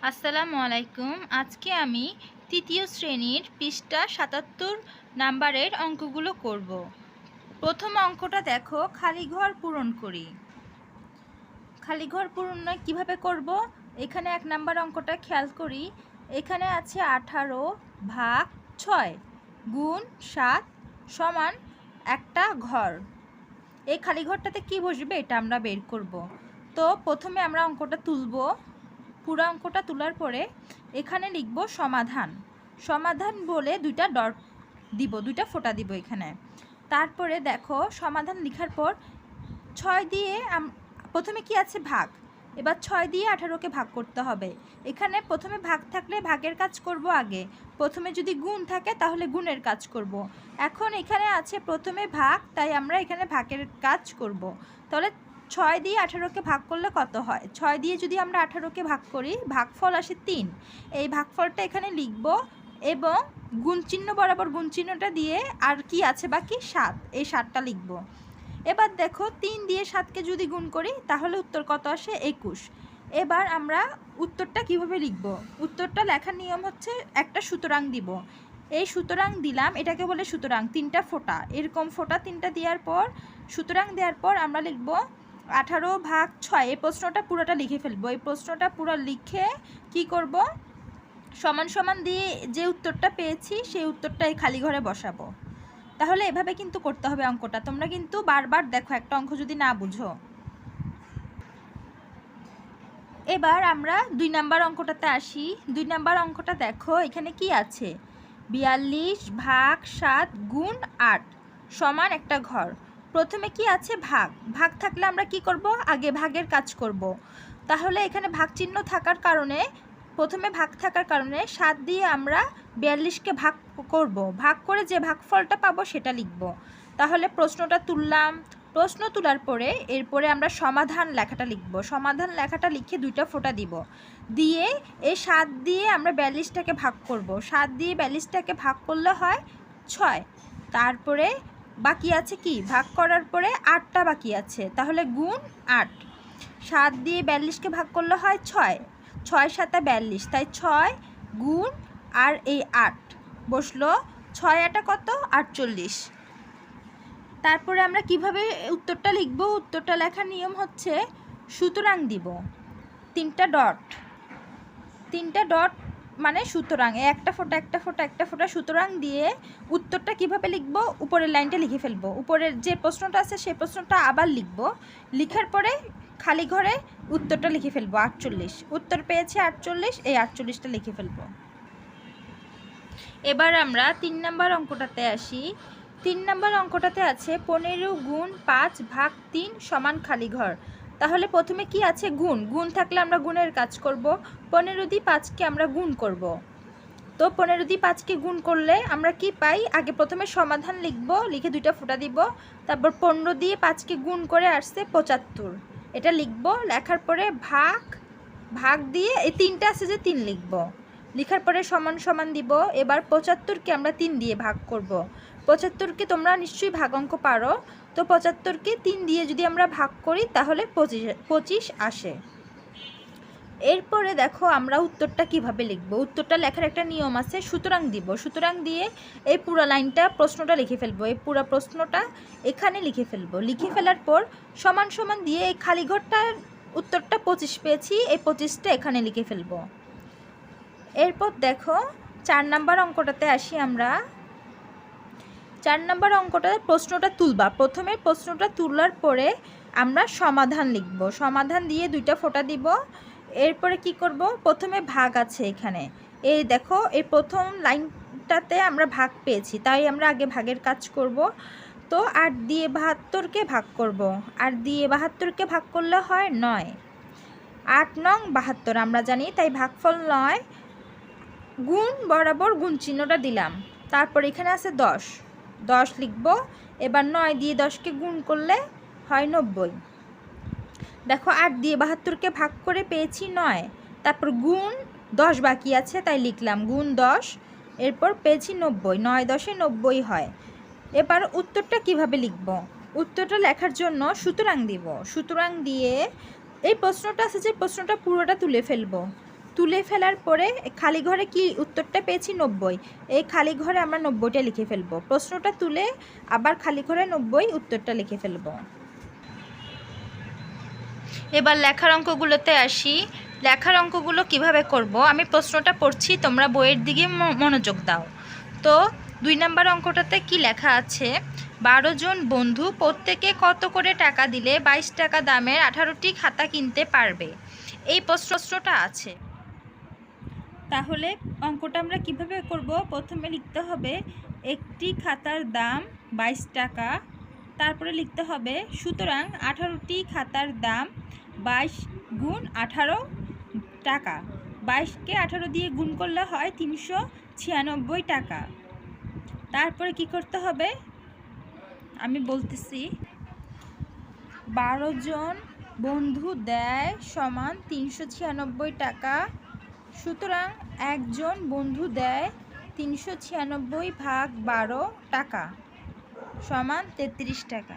আসসালামু আলাইকুম। আজকে আমি তৃতীয় শ্রেণীর পৃষ্ঠা ৭৭ নাম্বারের অঙ্কগুলো করব। প্রথম অঙ্কটা দেখো, খালি ঘর পূরণ করি। খালি ঘর পূরণ কিভাবে করব? এখানে ১ নাম্বার অঙ্কটা খেয়াল করি। এখানে আছে ১৮ ভাগ ৬ গুণ ৭ সমান একটা ঘর। এই খালি ঘরটাতে কি বসবে এটা আমরা বের করব। তো প্রথমে আমরা অঙ্কটা তুলব। পুরো অঙ্কটা তোলার পরে এখানে লিখব সমাধান। সমাধান বলে দুইটা ডট দিব, দুইটা ফোঁটা দিব এখানে। তারপরে দেখো সমাধান লেখার পর ৬ দিয়ে প্রথমে কি আছে ভাগ, এবার ৬ দিয়ে ১৮কে ভাগ করতে হবে। এখানে প্রথমে ভাগ থাকলে ভাগের কাজ করব আগে, প্রথমে যদি গুণ থাকে তাহলে গুণের কাজ করব। এখন এখানে আছে প্রথমে ভাগ, তাই আমরা এখানে ভাগের কাজ করব। তাহলে ৬ দিয়ে ১৮কে ভাগ করলে কত হয়? ৬ দিয়ে যদি আমরা ১৮কে ভাগ করি, ভাগফল আসে ৩। এই ভাগফলটা এখানে লিখব এবং গুণ চিহ্ন বরাবর গুণ চিহ্নটা দিয়ে আর কি আছে বাকি ৭, এই ৭টা লিখব। এবার দেখো ৩ দিয়ে ৭কে যদি গুণ করি তাহলে উত্তর কত আসে? ২১। এবার আমরা উত্তরটা কিভাবে লিখব? উত্তরটা লেখার নিয়ম হচ্ছে একটা সুতরাং দিব। এই সুতরাং দিলাম, এটাকে বলে সুতরাং। ৩টা ফোঁটা, এরকম ফোঁটা ৩টা দেওয়ার পর সুতরাং দেওয়ার পর আমরা লিখব ১৮ ভাগ ৬। এই প্রশ্নটা পুরোটা লিখে ফেলবো। এই প্রশ্নটা পুরো লিখে কি করব? সমান সমান দিয়ে যে উত্তরটা পেয়েছি সেই উত্তরটা এই খালি ঘরে বসাবো। তাহলে এভাবে কিন্তু করতে হবে অঙ্কটা। তোমরা কিন্তু বারবার দেখো একটা অঙ্ক যদি না বুঝো। এবার আমরা ২ নাম্বার অঙ্কটাতে আসি। ২ নাম্বার অঙ্কটা দেখো, এখানে কি আছে? ৪২ ভাগ ৭ গুণ ৮ সমান একটা ঘর। প্রথমে কি আছে? ভাগ। ভাগ থাকলে আমরা কি করব? আগে ভাগের কাজ করব। তাহলে এখানে ভাগ চিহ্ন থাকার কারণে, প্রথমে ভাগ থাকার কারণে ৭ দিয়ে আমরা ৪২কে ভাগ করব। ভাগ করে যে ভাগফলটা পাবো সেটা লিখব। তাহলে প্রশ্নটা তুললাম। প্রশ্ন তোলার পরে এরপরে আমরা সমাধান লেখাটা লিখব। সমাধান লেখাটা লিখে দুইটা ফোঁটা দিব, দিয়ে এই ৭ দিয়ে আমরা ৪২টাকে ভাগ করব। ৭ দিয়ে ৪২টাকে ভাগ করলে হয় ৬। তারপরে বাকি আছে কি? ভাগ করার পরে ৮টা বাকি আছে, তাহলে গুণ ৮। ৭ দিয়ে ৪২কে ভাগ করলে হয় ৬, ৬ ৭ ৪২, তাই ৬ গুণ আর এই ৮ বসলো। ৬ ৮ কত? ৪৮। তারপরে আমরা কিভাবে উত্তরটা লিখব? উত্তরটা লেখার নিয়ম হচ্ছে সুতরাং দিব, ৩টা ডট। ৩টা ডট মানে সুতরাং, একটা ফোঁটা একটা ফোঁটা একটা ফোঁটা সুতরাং দিয়ে উত্তরটা কিভাবে লিখব? উপরের লাইনটা লিখে ফেলবো। উপরের যে প্রশ্নটা আছে সেই প্রশ্নটা আবার লিখব। লিখার পরে খালি ঘরে উত্তরটা লিখে ফেলবো ৪৮। উত্তর পেয়েছি ৪৮, এই ৪৮টা লিখে ফেলবো। এবার আমরা ৩ নাম্বার অঙ্কটাতে আসি। ৩ নাম্বার অঙ্কটাতে আছে ১৫ গুণ ৫ ভাগ ৩ সমান খালি ঘর। তাহলে প্রথমে কি আছে? গুণ। গুণ থাকলে আমরা গুণের কাজ করব। ১৫ দিয়ে ৫কে আমরা গুণ করব। তো ১৫ দিয়ে ৫কে গুণ করলে আমরা কি পাই? আগে প্রথমে সমাধান লিখব, লিখে দুইটা ফোঁটা দিব। তারপর ১৫ দিয়ে ৫কে গুণ করে আসছে ৭৫, এটা লিখব। লেখার পরে ভাগ, ভাগ দিয়ে এই ৩টা আছে যে ৩ লিখব। লেখার পরে সমান সমান দিব। এবার ৭৫কে আমরা ৩ দিয়ে ভাগ করব। ৭৫কে তোমরা নিশ্চয়ই ভাগ অঙ্ক পারো। তো ৭৫কে ৩ দিয়ে যদি আমরা ভাগ করি তাহলে ২৫ আসে। এরপরে দেখো আমরা উত্তরটা কিভাবে লিখব। উত্তরটা লেখার একটা নিয়ম আছে, সুতরাং দিব। সুতরাং দিয়ে এই পুরো লাইনটা প্রশ্নটা লিখে ফেলবো। এই পুরো প্রশ্নটা এখানে লিখে ফেলবো। লিখে ফেলার পর সমান সমান দিয়ে এই খালি ঘরটার উত্তরটা ২৫ পেয়েছি, এই ২৫টা এখানে লিখে ফেলবো। এরপর দেখো ৪ নাম্বার অঙ্কটাতে আসি আমরা। ৪ নাম্বার অঙ্কটা প্রশ্নটা তুলবা। প্রথমে প্রশ্নটা তোলার পরে আমরা সমাধান লিখব। সমাধান দিয়ে দুইটা ফোঁটা দিব। এরপরে কি করব? প্রথমে ভাগ আছে এখানে, এই দেখো এই প্রথম লাইনটাতে আমরা ভাগ পেয়েছি, তাই আমরা আগে ভাগের কাজ করব। তো ৮ দিয়ে ৭২কে ভাগ করব। ৮ দিয়ে ৭২কে ভাগ করলে হয় ৯। ৮ নং ৭২ আমরা জানি, তাই ভাগফল ৯। গুণ বরাবর গুণ চিহ্নটা দিলাম। তারপর এখানে আছে ১০, ১০ লিখব। এবার ৯ দিয়ে ১০কে গুণ করলে হয় ৯০। দেখো ৮ দিয়ে ৭২কে ভাগ করে পেয়েছি ৯, তারপর গুণ ১০ বাকি আছে তাই লিখলাম গুণ ১০। এরপর পেয়েছি ৯০, ৯ ১০ ৯০ হয়। এবার উত্তরটা কিভাবে লিখব? উত্তরটা লেখার জন্য সুতরাং দিব। সুতরাং দিয়ে এই প্রশ্নটা আছে যে প্রশ্নটা পুরোটা তুলে ফেলবো। তুলে ফেলার পরে খালি ঘরে কি উত্তরটা পেয়েছি 90, এই খালি ঘরে আমরা 90টা লিখে ফেলবো। প্রশ্নটা তুলে আবার খালি ঘরে 90 উত্তরটা লিখে ফেলবো। এবার লেখার অঙ্কগুলোতে আসি। লেখার অঙ্কগুলো কিভাবে করব আমি প্রশ্নটা পড়ছি, তোমরা বইয়ের দিকে মনোযোগ দাও। তো 2 নম্বর অঙ্কটাতে কি লেখা আছে, 12 জন বন্ধু প্রত্যেকে কত করে টাকা দিলে 22 টাকা দামের 18টি খাতা কিনতে পারবে, এই প্রশ্নটা আছে। তাহলে অঙ্কটা আমরা কিভাবে করব, প্রথমে লিখতে হবে একটি খাতার দাম 22 টাকা, তারপরে লিখতে হবে সুতরাং 18টি খাতার দাম 22 গুণ 18 টাকা। 22কে 18 দিয়ে গুণ করলে হয় 396 টাকা। তারপরে কি করতে হবে আমি বলতেছি, 12 জন বন্ধু দেয় সমান 396 টাকা, সুতরাং একজন বন্ধু দেয় 396 ভাগ 12 টাকা সমান 33 টাকা।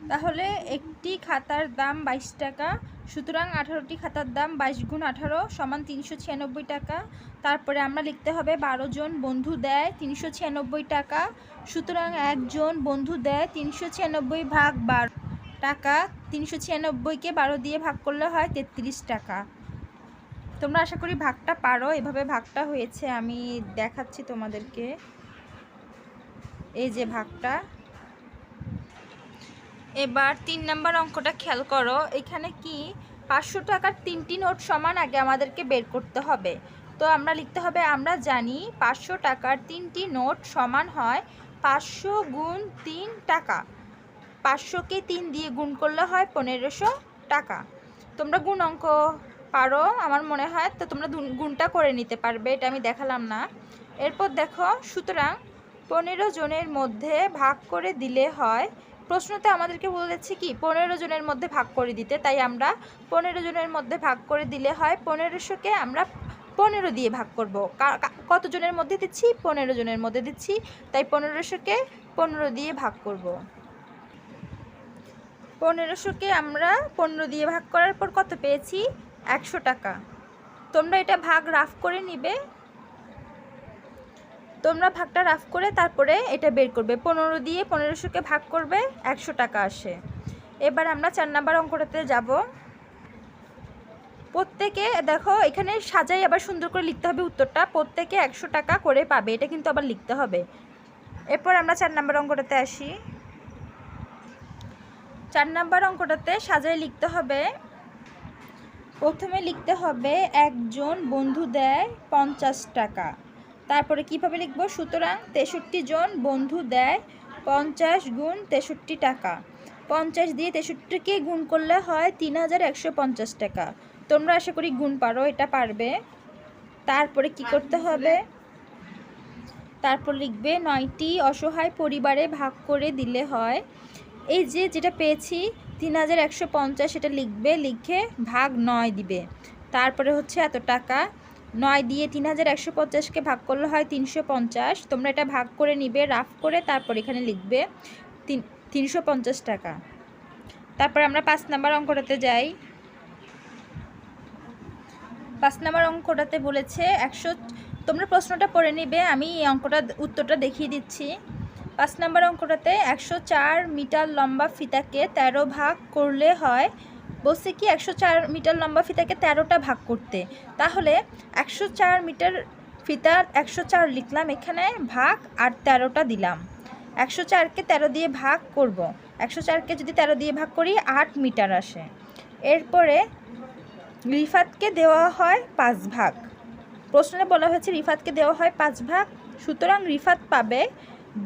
তাহলে একটি খাতার দাম 22 টাকা, সুতরাং 18টি খাতার দাম 22 গুণ 18 সমান 396 টাকা। তারপরে আমরা লিখতে হবে 12 জন বন্ধু দেয় 396 টাকা, সুতরাং একজন বন্ধু দেয় 396 ভাগ 12 টাকা, 396কে 12 দিয়ে ভাগ করলে হয় 33 টাকা। তোমরা আশা করি ভাগটা পারো। এভাবে ভাগটা হয়েছে, আমি দেখাচ্ছি তোমাদেরকে। এই যে ভাগটা। এবার 3 নম্বর অঙ্কটা খেয়াল করো, এখানে কি 500 টাকার 3টি নোট সমান আগে আমাদেরকে বের করতে হবে। তো আমরা লিখতে হবে, আমরা জানি 500 টাকার 3টি নোট সমান হয় 500 গুণ 3 টাকা। 500কে 3 দিয়ে গুণ করলে হয় 1500 টাকা। তোমরা গুণ অঙ্ক পারো আমার মনে হয়, তো তোমরা গুণটা করে নিতে পারবে, এটা আমি দেখালাম না। এরপর দেখো, সুতরাং 15 জনের মধ্যে ভাগ করে দিলে হয়, প্রশ্নতে আমাদেরকে বলেছে কি 15 জনের মধ্যে ভাগ করে দিতে, তাই আমরা 15 জনের মধ্যে ভাগ করে দিলে হয় 1500কে আমরা 15 দিয়ে ভাগ করব। কত জনের মধ্যে দিচ্ছি, 15 জনের মধ্যে দিচ্ছি, তাই 1500কে 15 দিয়ে ভাগ করব। 1500কে আমরা 15 দিয়ে ভাগ করার পর কত পেয়েছি, 100 টাকা। তোমরা এটা ভাগ রাফ করে নিবে, তোমরা ভাগটা রাফ করে তারপরে এটা বের করবে। 15 দিয়ে 1500কে ভাগ করবে, 100 টাকা আসে। এবার আমরা 4 নম্বর অঙ্কটাতে যাব। প্রত্যেকে দেখো এখানে সাজাই আবার সুন্দর করে লিখতে হবে উত্তরটা, প্রত্যেকে 100 টাকা করে পাবে, এটা কিন্তু আবার লিখতে হবে। এরপর আমরা 4 নম্বর অঙ্কটাতে আসি। 4 নম্বর অঙ্কটাতে সাজাই লিখতে হবে, প্রথমে লিখতে হবে একজন বন্ধু দেয় 50 টাকা। তারপরে কিভাবে লিখব, সুতরাং 63 জন বন্ধু দেয় 50 গুণ 63 টাকা। 50 দিয়ে 63কে গুণ করলে হয় 3150 টাকা। তোমরা আশা করি গুণ পারো, এটা পারবে। তারপরে কি করতে হবে, তারপর লিখবে 9টি অসহায় পরিবারে ভাগ করে দিলে হয়, এই যে যেটা পেয়েছি 3150 এটা লিখবে, লিখে ভাগ 9 দিবে। তারপরে হচ্ছে এত টাকা, 9 দিয়ে 3150কে ভাগ করলে হয় 350। তোমরা এটা ভাগ করে নিবে রাফ করে, তারপর এখানে লিখবে 350 টাকা। তারপর আমরা 5 নম্বর অঙ্কটাতে যাই। 5 নম্বর অঙ্কটাতে বলেছে 100, তোমরা প্রশ্নটা পড়ে নিবে, আমি এই অঙ্কটা উত্তরটা দেখিয়ে দিচ্ছি। 5 নম্বর অঙ্কটাতে 104 মিটার লম্বা ফিতাকে 13 ভাগ করলে হয়, বলছে কি 104 মিটার লম্বা ফিতাকে 13টা ভাগ করতে। তাহলে 104 মিটার ফিতার 104 লিখলাম এখানে, ভাগ আর 13টা দিলাম। 104কে 13 দিয়ে ভাগ করব, 104কে যদি 13 দিয়ে ভাগ করি 8 মিটার আসে। এরপরে রিফাতকে দেওয়া হয় 5 ভাগ। প্রশ্নে বলা হয়েছে রিফাতকে দেওয়া হয় 5 ভাগ, সুতরাং রিফাত পাবে,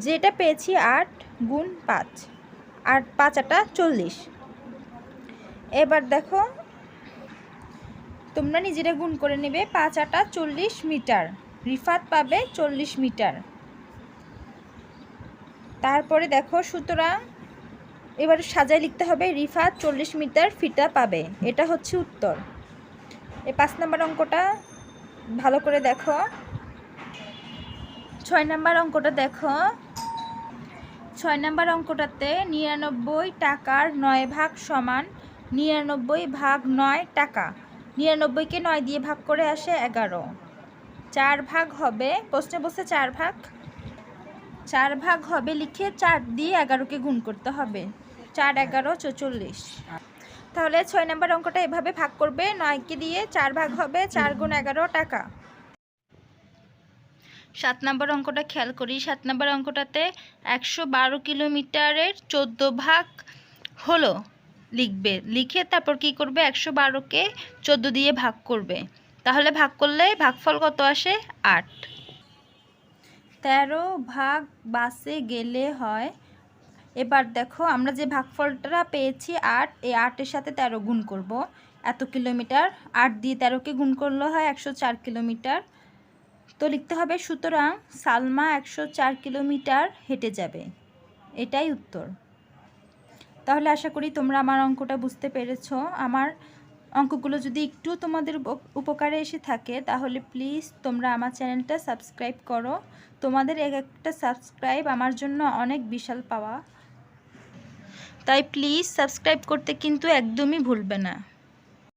যেটা পেয়েছি 8 গুণ 5, আর 5 আটা 40। এবার দেখো তোমরা নিজেরা গুণ করে নেবে, 5 আটা 40 মিটার, রিফাত পাবে 40 মিটার। তারপরে দেখো, সুতরাং এবার সাজায় লিখতে হবে রিফাত 40 মিটার ফিতা পাবে, এটা হচ্ছে উত্তর। এই 5 নম্বর অঙ্কটা ভালো করে দেখো। 6 নম্বর অঙ্কটা দেখো। 6 নম্বর অঙ্কটাতে 99 টাকার 9 ভাগ সমান 99 ভাগ 9 টাকা। 99কে 9 দিয়ে ভাগ করে আসে 11। 4 ভাগ হবে, প্রশ্নে বলছে 4 ভাগ, 4 ভাগ হবে লিখে 4 দিয়ে 11কে গুণ করতে হবে। 4 11 44। তাহলে 6 নম্বর অঙ্কটা এভাবে ভাগ করবে, 9কে দিয়ে 4 ভাগ হবে, 4 গুণ 11 টাকা। 7 নম্বর অঙ্কটা খেয়াল করি। 7 নম্বর অঙ্কটাতে 112 কিলোমিটারের 14 ভাগ হলো লিখবে, লিখে তারপর কি করবে 112কে 14 দিয়ে ভাগ করবে। তাহলে ভাগ করলে ভাগফল কত আসে? 8। 13 ভাগ বাসে গেলে হয়। এবার দেখো আমরা যে ভাগফলটা পেয়েছি 8, এই 8-এর সাথে 13 গুণ করব। এত কিলোমিটার, 8 দিয়ে 13কে গুণ করলে হয় 104 কিলোমিটার। তো লিখতে হবে সুতরাং সালমা 104 কিলোমিটার হেঁটে যাবে। এটাই উত্তর। তাহলে আশা করি তোমরা আমার অঙ্কটা বুঝতে পেরেছো। আমার অঙ্কগুলো যদি একটু তোমাদের উপকারে এসে থাকে তাহলে প্লিজ তোমরা আমার চ্যানেলটা সাবস্ক্রাইব করো। তোমাদের একটা সাবস্ক্রাইব আমার জন্য অনেক বিশাল পাওয়া, তাই প্লিজ সাবস্ক্রাইব করতে কিন্তু একদমই ভুলবে না।